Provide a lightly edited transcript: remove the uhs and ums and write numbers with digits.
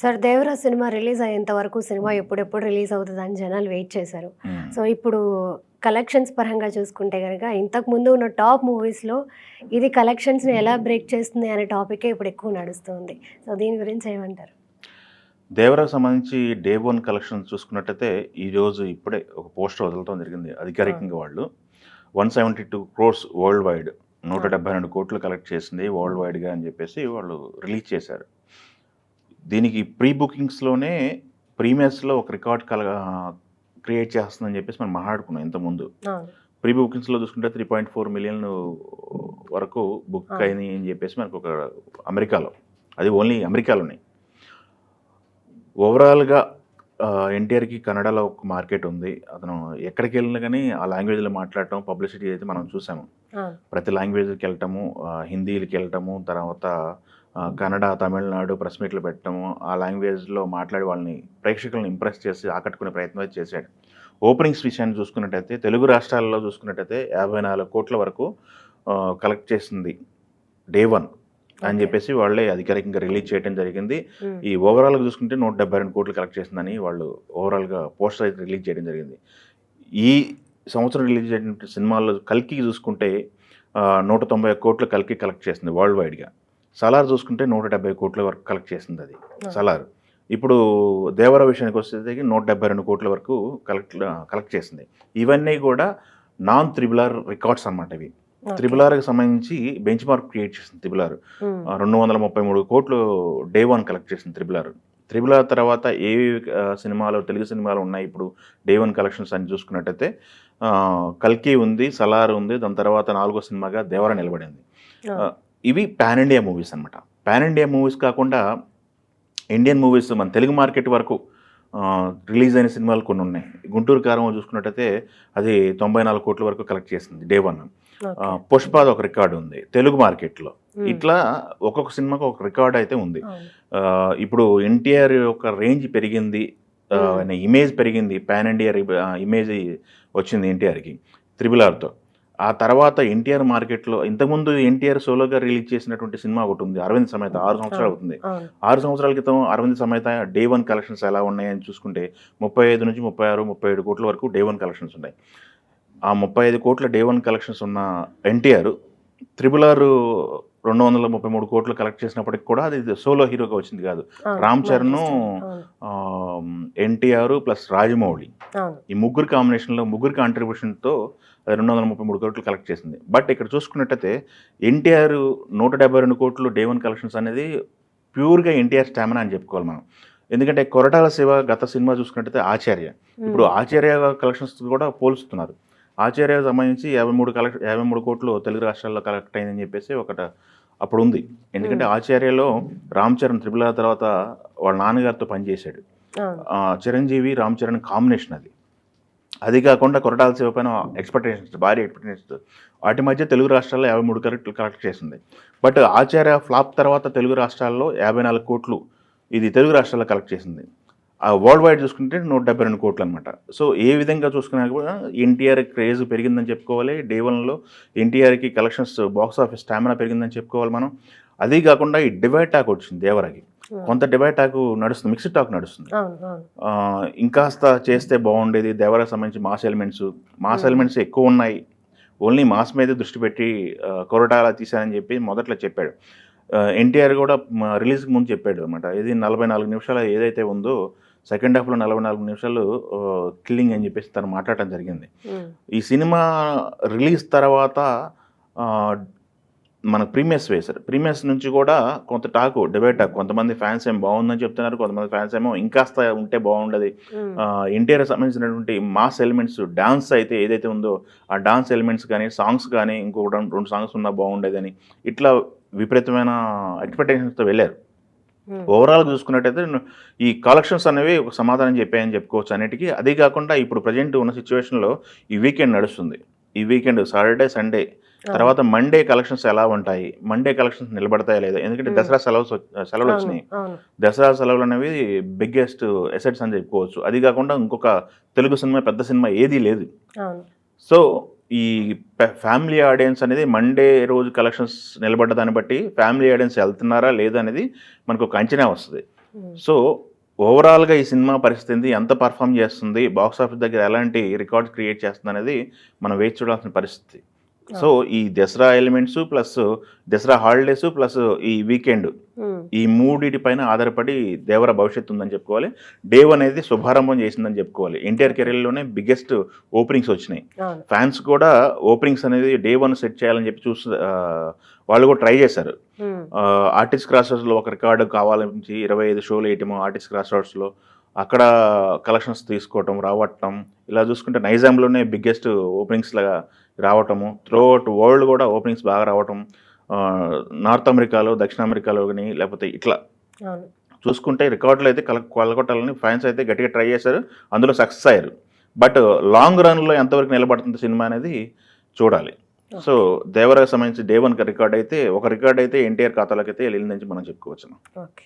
Sir 'Devara' cinema release అయ్యేంత వరకు cinema ఎప్పుడెప్పుడు రిలీజ్ అవుతదని జనాలు వెయిట్ చేశారు. హ్మ్. సో, ఇప్పుడు కలెక్షన్స్ పరంగా చూసుకుంటే గనక ఇంతకుముందు ఉన్న టాప్ మూవీస్‌లో ఇది కలెక్షన్స్‌ని ఎలా బ్రేక్ చేస్తుంది అనే టాపికే ఇప్పుడు ఎక్కువ నడుస్తుంది. సో, దీని గురించి ఏమంటారు? 'దేవరా'కి సంబంధించి డే 1 కలెక్షన్స్ చూసుకున్నట్టయితే ఈరోజు ఇప్పుడే ఒక పోస్టర్ వదలటం జరిగింది. ఆ! అధికారికంగా వాళ్ళు 172 క్రోర్స్ వరల్డ్ వైడ్ ఆ! 172 కోట్లు కలెక్ట్ చేసింది వరల్డ్ వైడ్‌గా అని చెప్పేసి వాళ్ళు రిలీజ్ చేశారు. దీనికి ప్రీ బుకింగ్స్‌లోనే ప్రీమియర్స్‌లో ఒక రికార్డ్ క్రియేట్ చేస్తుందని చెప్పేసి మనం మాట్లాడుకున్నాం ఇంతకుముందు. అవును. ప్రీ బుకింగ్స్‌లో చూసుకుంటే 3.4 మిలియన్ వరకు బుక్ అవును. అయినాయి అని చెప్పేసి మనకు ఒక అమెరికాలో. అది ఓన్లీ అమెరికాలోనే. ఓవరాల్‌గా ఎన్టీఆర్‌కి కన్నడలో ఒక మార్కెట్ ఉంది. అతను ఎక్కడికెళ్ళినా గాని ఆ లాంగ్వేజ్‌లో మాట్లాడటం, పబ్లిసిటీ అయితే మనం చూసాము. అవును. ప్రతి లాంగ్వేజ్‌కెళ్ళటము, హిందీలకెళ్ళటము, తర్వాత కన్నడ, తమిళనాడు ప్రెస్ మీట్లు పెట్టడము, ఆ లాంగ్వేజ్‌లో మాట్లాడి వాళ్ళని ప్రేక్షకులను ఇంప్రెస్ చేసి ఆకట్టుకునే ప్రయత్నం అయితే చేశాడు. ఓపెనింగ్స్ విషయాన్ని చూసుకున్నట్టయితే తెలుగు రాష్ట్రాల్లో చూసుకున్నట్టయితే 54,00,00,000 వరకు కలెక్ట్ చేసింది డే 1 అని ఓకే. చెప్పేసి వాళ్ళే అధికారికంగా రిలీజ్ చేయడం జరిగింది. హ్మ్. ఈ ఓవరాల్‌గా చూసుకుంటే 172,00,00,000 కలెక్ట్ చేసిందని వాళ్ళు ఓవరాల్‌గా పోస్టర్ అయితే రిలీజ్ చేయడం జరిగింది. ఈ సంవత్సరం రిలీజ్ అయినటువంటి సినిమాల్లో 'కల్కి' చూసుకుంటే 191,00,00,000 కల్కి కలెక్ట్ చేసింది వరల్డ్ వైడ్‌గా. 'సలార్' చూసుకుంటే 170,00,00,000 వరకు కలెక్ట్ చేసిందది ఆ! 'సలార్'. ఇప్పుడు 'దేవర' విషయానికొచ్చేసరికి 172,00,00,000 వరకు కలెక్ట్ చేసింది. ఇవన్నీ కూడా నాన్ త్రిబుల్ ఆర్ రికార్డ్స్ అన్నమాట ఇవి. ఓకే. 'త్రిబుల్ ఆర్'కి సంబంధించి బెంచ్ మార్క్ క్రియేట్ చేసింది 'త్రిబుల్ ఆర్'. హ్మ్. 233,00,00,000 డే 1 కలెక్ట్ చేసింది 'త్రిబుల్ ఆర్'. 'త్రిబుల్ ఆర్' తర్వాత ఏవేవి సినిమాలు తెలుగు సినిమాలు ఉన్నాయి ఇప్పుడు డే 1 కలెక్షన్స్ అని చూసుకున్నట్టయితే 'కల్కి' ఉంది, 'సలార్' ఉంది. దాని తర్వాత నాలుగో సినిమాగా 'దేవర' నిలబడింది. ఆ! ఇవి పాన్ ఇండియా మూవీస్ అన్నమాట. పాన్ ఇండియా మూవీస్ కాకుండా ఇండియన్ మూవీస్ మన తెలుగు మార్కెట్ వరకు రిలీజ్ అయిన సినిమాలు కొన్ని ఉన్నాయి. 'గుంటూరు కారం' చూసుకున్నట్టయితే అది 94,00,00,000 వరకు కలెక్ట్ చేసింది డే 1. ఓకే. 'పుష్ప'ది ఒక రికార్డ్ ఉంది తెలుగు మార్కెట్‌లో. హ్మ్. ఇట్లా ఒక్కొక్క సినిమాకి ఒక రికార్డ్ అయితే ఉంది. అవును. ఇప్పుడు ఎన్టీఆర్ యొక్క రేంజ్ పెరిగింది. హ్మ్. ఆయన ఇమేజ్ పెరిగింది. పాన్ ఇండియా ఇమేజ్ వచ్చింది ఎన్టీఆర్‌కి 'త్రిబుల్ ఆర్'తో. ఆ తర్వాత ఎన్టీఆర్ మార్కెట్‌లో ఇంతకుముందు ఎన్టీఆర్ సోలోగా రిలీజ్ చేసినటువంటి సినిమా ఒకటుంది 'అరవింద్ సమేత' 6 సంవత్సరాలు అవును. అవుతుంది. అవును. 6 సంవత్సరాల క్రితం 'అరవింద్ సమేత' డే 1 కలెక్షన్స్ ఎలా ఉన్నాయని చూసుకుంటే 35-36, 37 కోట్ల వరకు డే 1 కలెక్షన్స్ ఉన్నాయి. ఆ 35 కోట్ల డే 1 కలెక్షన్స్ ఉన్న ఎన్టీఆర్ 'త్రిబుల్ ఆర్' 233 కోట్లు కలెక్ట్ చేసినప్పటికి కూడా అది సోలో హీరోగా వచ్చింది కాదు. అవును. Ram multi Charan, star. అవును. ఎన్టీఆర్ ప్లస్ రాజమౌళి అవును. ఈ ముగ్గురు కాంబినేషన్‌లో ముగ్గురు కాంట్రిబ్యూషన్‌తో 233 కోట్లు కలెక్ట్ చేసింది. బట్ ఇక్కడ చూసుకున్నట్టయితే ఎన్టీఆర్ 172 కోట్లు డే 1 కలెక్షన్స్ అనేది ప్యూర్‌గా ఎన్టీఆర్ స్టామినా అని చెప్పుకోవాలి మనం. ఎందుకంటే 'కొరటాల శివ' గత సినిమా చూసుకున్నట్టయితే 'ఆచార్య'. ఇప్పుడు హ్మ్. 'ఆచార్య' కలెక్షన్స్ కూడా పోలుస్తున్నారు. 'ఆచార్య'కి సంబంధించి 53 కోట్లు తెలుగు రాష్ట్రాల్లో కలెక్ట్ అయిందని చెప్పేసి అప్పుడుంది. ఎందుకంటే హ్మ్. 'ఆచార్యలో' రామ్ చరణ్ 'త్రిబుల్ ఆర్' తర్వాత వాళ్ళ నాన్నగారితో పనిచేశాడు. అవును. చిరంజీవి, రామ్ చరణ్ కాంబినేషన్ అది. అది కాకుండా 'కొరటాల శివ' పైన భారీ ఎక్స్‌పెక్టేషన్స్ వాటి మధ్య తెలుగు రాష్ట్రాల్లో 53 కలెక్ట్ చేసింది. బట్ 'ఆచార్య' ఫ్లాప్ తర్వాత తెలుగు రాష్ట్రాల్లో 54 కోట్లు ఇది తెలుగు రాష్ట్రాల్లో కలెక్ట్ చేసింది. వరల్డ్ వైడ్ చూసుకుంటే 172 కోట్లు అనమాట. సో, ఏ విధంగా చూసుకున్నా కూడా ఎన్టీఆర్ క్రేజ్ పెరిగిందని చెప్పుకోవాలి. డే 1లో ఎన్టీఆర్‌కి కలెక్షన్స్ బాక్స్ ఆఫీస్ స్టామినా పెరిగిందని చెప్పుకోవాలి మనం. అదీ కాకుండా ఈ డివైడ్ టాక్ వచ్చింది 'దేవర'కి. హ్మ్. కొంత డివైడ్ టాక్ నడుస్తుంది. మిక్స్డ్ టాక్ నడుస్తుంది. అవును. అవును. ఇంకాస్త చేస్తే బాగుండేది 'దేవరా'కి సంబంధించి మాస్ హ్మ్. ఎలిమెంట్స్ ఎక్కువున్నాయి. ఓన్లీ మాస్ మీదే దృష్టి పెట్టి 'కొరటాల' తీశారని చెప్పి మొదట్లో చెప్పాడు. ఎన్టీఆర్ కూడా రిలీజ్‌కి ముందు చెప్పాడు అనమాట. ఇది 44 నిమిషాలు ఏదైతే ఉందో సెకండ్ హాఫ్‌లో 44 నిమిషాలు కిల్లింగ్ అని చెప్పేసి తను మాట్లాడటం జరిగింది. హ్మ్. ఈ సినిమా రిలీజ్ తర్వాత ఆహ్, మనకు ప్రీమియర్స్ వేశారు. ప్రీమియర్స్ నుంచి కూడా కొంత డిబేట్ టాక్. కొంతమంది ఫ్యాన్స్ ఏమో బాగుందని చెప్తున్నారు. కొంతమంది ఫ్యాన్స్ ఏమో ఇంకాస్త ఉంటే బాగుండేది. హ్మ్. ఎన్టీఆర్‌కి సంబంధించినటువంటి మాస్ ఎలిమెంట్స్ డాన్స్ అయితే ఏదైతే ఉందో, ఆ డాన్స్ ఎలిమెంట్స్ గానీ, సాంగ్స్ గానీ ఇంకొక 2 సాంగ్స్ ఉన్నా బాగుండేదని ఇట్లా విపరీతమైన ఎక్స్‌పెక్టేషన్స్‌తో వెళ్లారు. హ్మ్. ఓవరాల్‌గా చూసుకున్నట్టయితే ఈ కలెక్షన్స్ అనేవి ఒక సమాధానం చెప్పాయని చెప్పుకోవచ్చు అన్నిటికి. అదీ కాకుండా ఇప్పుడు ప్రెజెంట్ ఉన్న సిట్యుయేషన్‌లో ఈ వీకెండ్ నడుస్తుంది. ఈ వీకెండ్ సాటర్‌డే, సండే అవును. తర్వాత మండే కలెక్షన్స్ ఎలా ఉంటాయి? మండే కలెక్షన్స్ నిలబడతాయా లేదా? ఎందుకంటే హ్మ్. దసరా అవును. సెలవులొచ్చినాయి. అవును. దసరా సెలవులనేవి బిగ్గెస్ట్ అసెట్స్ అని చెప్పుకోవచ్చు. అది కాకుండా ఇంకొక తెలుగు సినిమా పెద్ద సినిమా ఏదీ లేదు. అవును. సో, ఈ ఫ్యామిలీ ఆడియన్స్ అనేది మండే రోజు కలెక్షన్స్ నిలబడ్డ దాన్ని బట్టి ఫ్యామిలీ ఆడియన్స్ ఎళ్తున్నారా లేదా అనేది మనకొక అంచనా వస్తది. సో ఓవరాల్గా ఈ సినిమా పరిస్థితి ఎంత పర్ఫామ్ చేస్తుంది, బాక్స్ ఆఫీస్ దగ్గర ఎలాంటి రికార్డ్స్ క్రియేట్ చేస్తుంది అనేది మనం వేచి చూడాల్సిన పరిస్థితి. సో ఈ Dasara elements plus Dasara holidays plus ఈ వీకెండ్, ఈ మూడిటి పైన ఆధారపడి దేవర భవిష్యత్తు ఉందని చెప్పుకోవాలి. డే వన్ అనేది శుభారంభం చేసిందని చెప్పుకోవాలి. ఎన్టీఆర్ కెరీర్లోనే బిగ్గెస్ట్ ఓపెనింగ్స్ వచ్చినాయి. ఫ్యాన్స్ కూడా ఓపెనింగ్స్ అనేది డే వన్ సెట్ చేయాలని చెప్పి వాళ్ళు కూడా ట్రై చేశారు. ఆర్టిస్ట్ క్రాస్ రోడ్స్లో ఒక రికార్డు కావాలని 25 షోలు వేయటము ఆర్టిస్ట్ క్రాస్ రోడ్స్లో, అక్కడ కలెక్షన్స్ తీసుకోవటం రావటం, ఇలా చూసుకుంటే నైజాంలోనే బిగ్గెస్ట్ ఓపెనింగ్స్ లాగా రావటము, త్రూఅవుట్ వరల్డ్ కూడా ఓపెనింగ్స్ బాగా రావటం, నార్త్ అమెరికాలో దక్షిణ అమెరికాలో కానీ లేకపోతే ఇట్లా చూసుకుంటే రికార్డులు అయితే కొలగొట్టాలని ఫ్యాన్స్ అయితే గట్టిగా ట్రై చేశారు, అందులో సక్సెస్ అయ్యారు. బట్ లాంగ్ రన్లో ఎంతవరకు నిలబడుతుంది సినిమా అనేది చూడాలి. సో దేవరాకి సంబంధించి డే వన్ రికార్డ్ అయితే ఒక రికార్డ్ అయితే ఎన్టీఆర్ ఖాతాలోకి అయితే వెళ్ళిందని మనం చెప్పుకోవచ్చు. ఓకే.